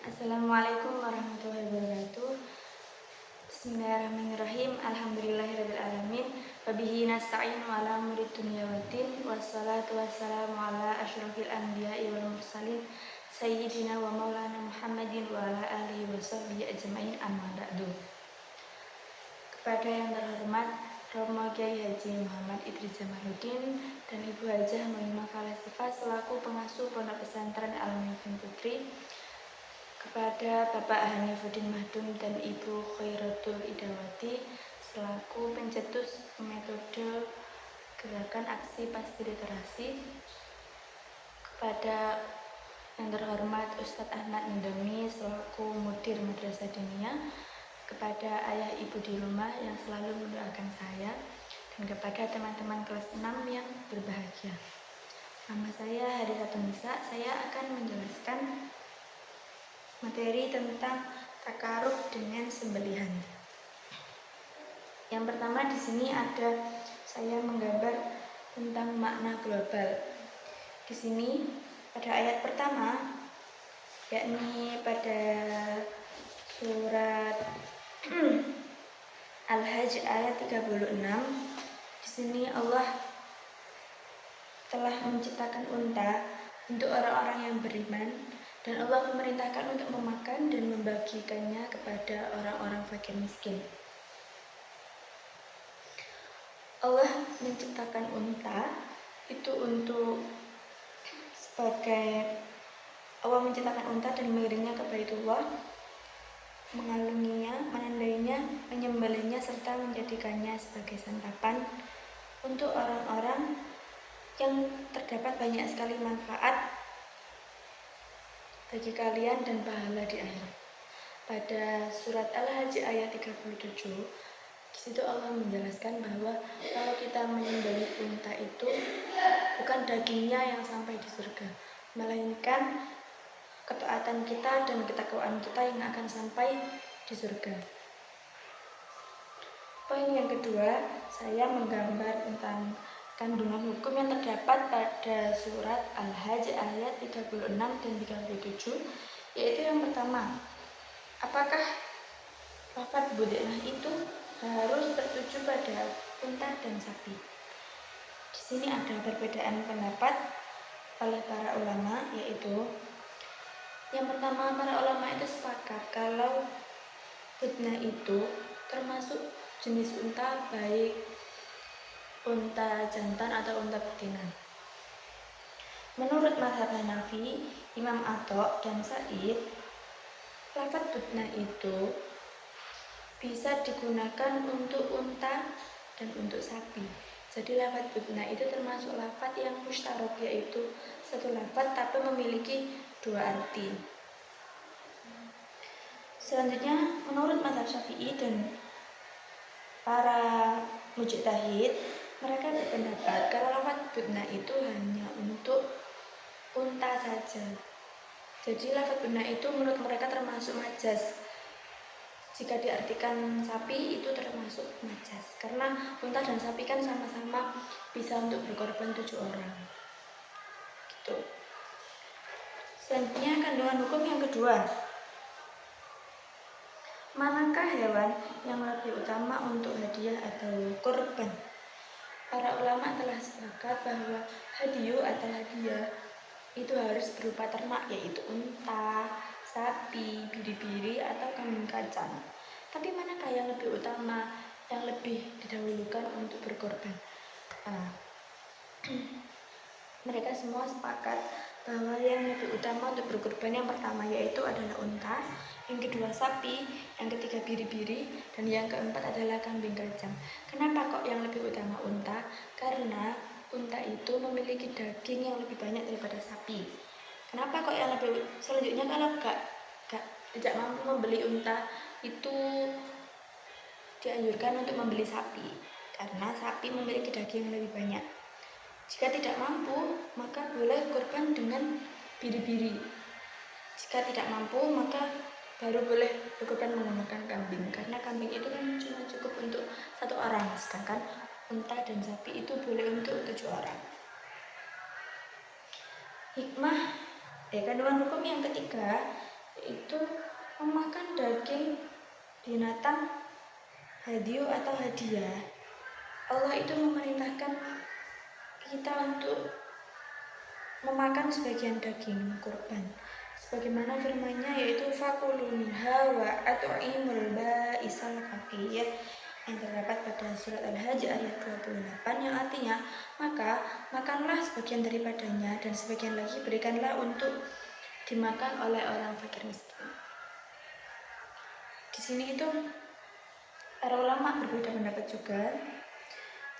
Assalamualaikum warahmatullahi wabarakatuh. Bismillahirrahmanirrahim. Alhamdulillahirrabbilalamin. Wabihi nasta'inu ala umuri dunya waddin. Wassalatu wassalamu ala asyrafil anbiya'i wal mursalin Sayyidina wa maulana Muhammadin wa ala alihi wa sahbihi ajma'in, amma ba'du. Kepada yang terhormat Romo Kiai Haji Muhammad Idris Jamaluddin dan Ibu Hajah Muhimah Falasifa selaku pengasuh Pondok Pesantren Al-Muhibin Putri, kepada Bapak Hanifuddin Mahdum dan Ibu Khairatul Idawati selaku pencetus metode gerakan aksi pasti literasi, kepada yang terhormat Ustadz Ahmad Indomi selaku mudir Madrasah Diniyah, kepada ayah ibu di rumah yang selalu mendoakan saya, dan kepada teman-teman kelas 6 yang berbahagia. Nama saya Harisatun Nisa. Saya akan menjelaskan materi tentang takarub dengan sembelihan. Yang pertama di sini ada saya menggambar tentang makna global. Di sini pada ayat pertama, yakni pada surat Al-Hajj ayat 36, di sini Allah telah menciptakan unta untuk orang-orang yang beriman, dan Allah memerintahkan untuk memakan dan membagikannya kepada orang-orang fakir miskin. Allah menciptakan unta itu untuk Allah menciptakan unta dan mengiringnya ke Baitullah, mengalunginya, menandainya, menyembelihnya serta menjadikannya sebagai santapan untuk orang-orang yang terdapat banyak sekali manfaat bagi kalian dan pahala di akhirat. Pada surat Al-Hajj ayat 37, di situ Allah menjelaskan bahwa kalau kita menyembelih unta itu bukan dagingnya yang sampai di surga, melainkan ketaatan kita dan ketakwaan kita yang akan sampai di surga. Poin yang kedua, saya menggambar tentang kandungan hukum yang terdapat pada surat Al-Hajj ayat 36 dan 37, yaitu yang pertama, apakah lafaz bud'ah itu harus tertuju pada unta dan sapi? Di sini ada perbedaan pendapat oleh para ulama, yaitu yang pertama, para ulama itu sepakat kalau bud'ah itu termasuk jenis unta, baik unta jantan atau unta betina. Menurut mazhab Hanafi, Imam Atha dan Sa'id, lafaz bud'ah itu bisa digunakan untuk unta dan untuk sapi. Jadi lafaz bud'ah itu termasuk lafaz yang mustarak, yaitu satu lafaz tapi memiliki dua arti. Selanjutnya, menurut mazhab Syafi'i dan para mujtahid, mereka berpendapat kalau lafaz bud'ah itu hanya untuk unta saja. Jadi lafaz bud'ah itu menurut mereka termasuk majaz. Jika diartikan sapi itu termasuk majaz, karena unta dan sapi kan sama-sama bisa untuk berkorban 7 orang. Gitu. Selanjutnya, kandungan hukum yang kedua, manakah hewan yang lebih utama untuk hadiah atau korban? Para ulama telah sepakat bahwa hadiah atau hadiah itu harus berupa ternak, yaitu unta, sapi, biri-biri, atau kambing kacang. Tapi manakah yang lebih utama, yang lebih didahulukan untuk berkorban? Mereka semua sepakat bahwa yang lebih utama untuk berkorban yang pertama yaitu adalah unta, yang kedua sapi, yang ketiga biri-biri, dan yang keempat adalah kambing kacang. Kenapa kok yang lebih utama unta? Karena unta itu memiliki daging yang lebih banyak daripada sapi. Kenapa kok yang lebih? Selanjutnya, kalau tidak mampu membeli unta, itu dianjurkan untuk membeli sapi, karena sapi memiliki daging yang lebih banyak. Jika tidak mampu, maka boleh korban dengan biri-biri. Jika tidak mampu, maka baru boleh berkorban menggunakan kambing, karena kambing itu kan cuma cukup untuk 1 orang, sedangkan unta dan sapi itu boleh untuk 7 orang. Hikmah kandungan hukum yang ketiga, yaitu memakan daging binatang hadiu atau hadiah. Allah itu memerintahkan kita untuk memakan sebagian daging kurban, sebagaimana firman-Nya yaitu fakulu minha wa at'imul ba'isal faqir, yang terdapat pada surat Al-Hajj ayat 28, yang artinya maka makanlah sebagian daripadanya dan sebagian lagi berikanlah untuk dimakan oleh orang fakir miskin. Di sini itu para ulama berbeda pendapat juga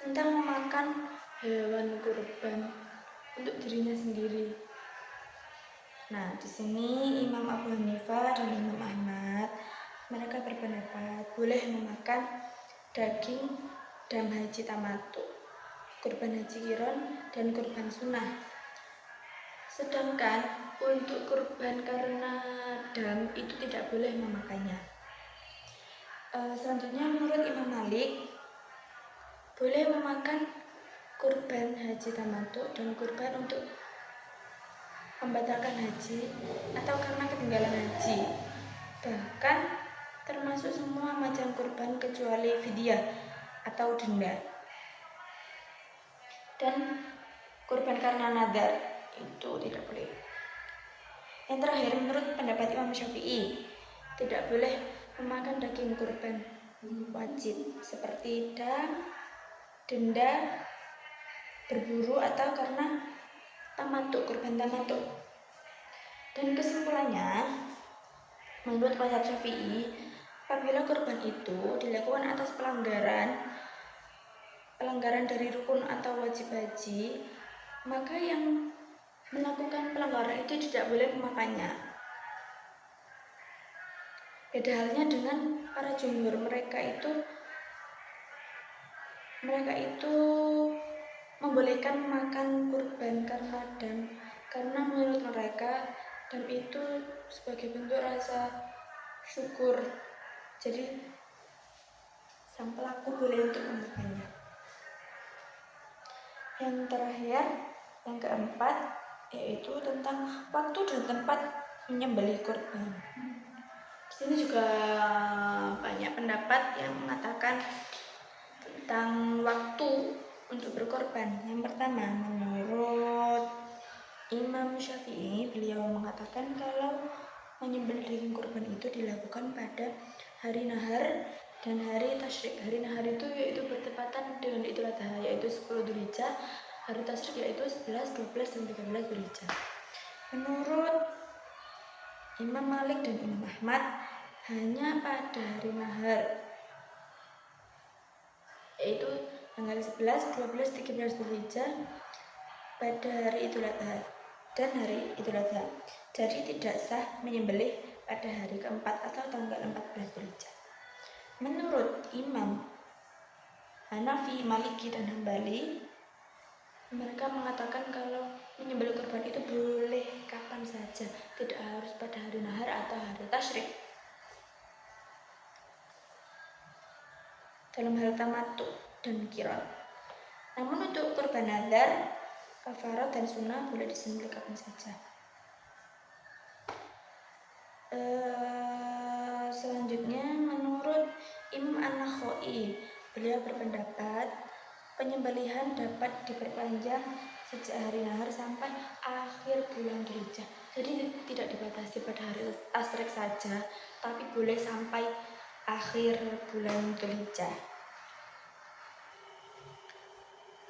tentang memakan hewan kurban untuk dirinya sendiri. Nah, di sini Imam Abu Hanifah dan Imam Ahmad mereka berpendapat boleh memakan daging dam haji tamattu, kurban haji qiron, dan kurban sunnah. Sedangkan untuk kurban karena dam itu tidak boleh memakannya. Selanjutnya menurut Imam Malik boleh memakan kurban haji tamattu dan kurban untuk membatalkan haji atau karena ketinggalan haji, bahkan termasuk semua macam kurban kecuali fidyah atau denda, dan kurban karena nadar itu tidak boleh. Yang terakhir, menurut pendapat Imam Syafi'i tidak boleh memakan daging kurban wajib seperti denda, berburu, atau karena tamattu, kurban tamattu. Dan kesimpulannya, menurut mazhab Syafi'i, apabila kurban itu dilakukan atas pelanggaran dari rukun atau wajib haji, maka yang melakukan pelanggaran itu tidak boleh memakannya. Beda halnya dengan para jumhur, mereka itu membolehkan makan kurban karena dam, karena menurut mereka dam itu sebagai bentuk rasa syukur, jadi sang pelaku boleh untuk memakannya. Yang terakhir, yang keempat, yaitu tentang waktu dan tempat menyembelih kurban. Di sini juga banyak pendapat yang mengatakan tentang waktu untuk berkorban. Yang pertama, menurut Imam Syafi'i, beliau mengatakan kalau menyembelih daging kurban itu dilakukan pada hari nahar dan hari tasyrik. Hari nahar itu yaitu bertepatan dengan Idul Adha, yaitu 10 Dzulhijjah. Hari tasyrik yaitu 11, 12, dan 13 Dzulhijjah. Menurut Imam Malik dan Imam Ahmad, hanya pada hari nahar, yaitu tanggal 11, 12, 13 Dzulhijjah pada hari Idul Adha dan hari Idul Adha. Jadi tidak sah menyembelih pada hari keempat atau tanggal 14 Dzulhijjah. Menurut Imam Hanafi, Maliki, dan Hambali, mereka mengatakan kalau menyembelih kurban itu boleh kapan saja, tidak harus pada hari nahar atau hari tasyrik. Dalam hal tamattu dan qiron. Namun untuk kurban nadar, kafarat, dan sunnah boleh disembelih kapan saja. Selanjutnya menurut Imam An-Nakhai, beliau berpendapat penyembelihan dapat diperpanjang sejak hari nahar sampai akhir bulan Dzulhijjah. Jadi tidak dibatasi pada hari tasyrik saja, tapi boleh sampai akhir bulan Dzulhijjah.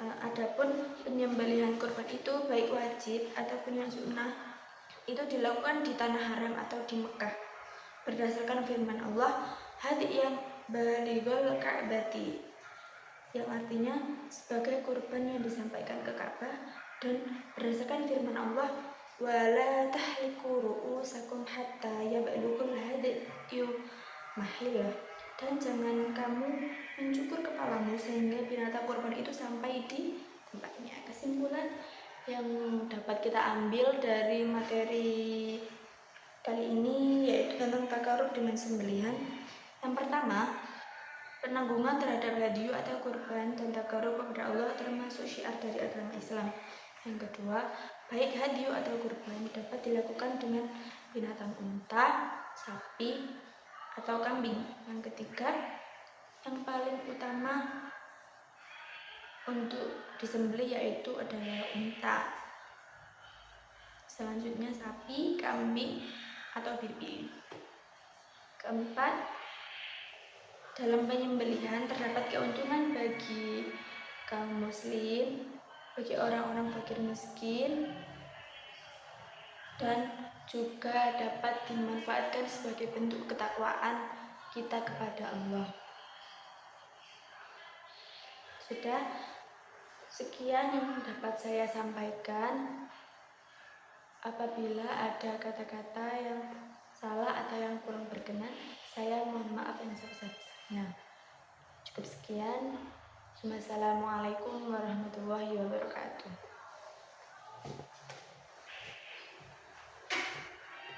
Adapun penyembelihan kurban itu baik wajib ataupun yang sunnah itu dilakukan di tanah haram atau di Mekah berdasarkan firman Allah, hadiyan balighul ka'bati, yang artinya sebagai kurban yang disampaikan ke Ka'bah, dan berdasarkan firman Allah, wala tahliku ru'usakum hatta yablughul hadyu mahillah, dan jangan kamu mencukur kepalamu sehingga binatang kurban itu sampai di tempatnya. Kesimpulan yang dapat kita ambil dari materi kali ini yaitu tentang takarub dengan sembelihan. Yang pertama, penanggungan terhadap hadiyu atau kurban dan takarub kepada Allah termasuk syiar dari agama Islam. Yang kedua, baik hadiyu atau kurban dapat dilakukan dengan binatang unta, sapi, atau kambing. Yang ketiga, yang paling utama untuk disembelih yaitu adalah unta. Selanjutnya sapi, kambing, atau babi. Keempat, dalam penyembelihan terdapat keuntungan bagi kaum muslim, bagi orang-orang fakir miskin, dan juga dapat dimanfaatkan sebagai bentuk ketakwaan kita kepada Allah. Sudah, sekian yang dapat saya sampaikan. Apabila ada kata-kata yang salah atau yang kurang berkenan, saya mohon maaf yang sebesar-besarnya. Cukup sekian. Wassalamualaikum warahmatullahi wabarakatuh.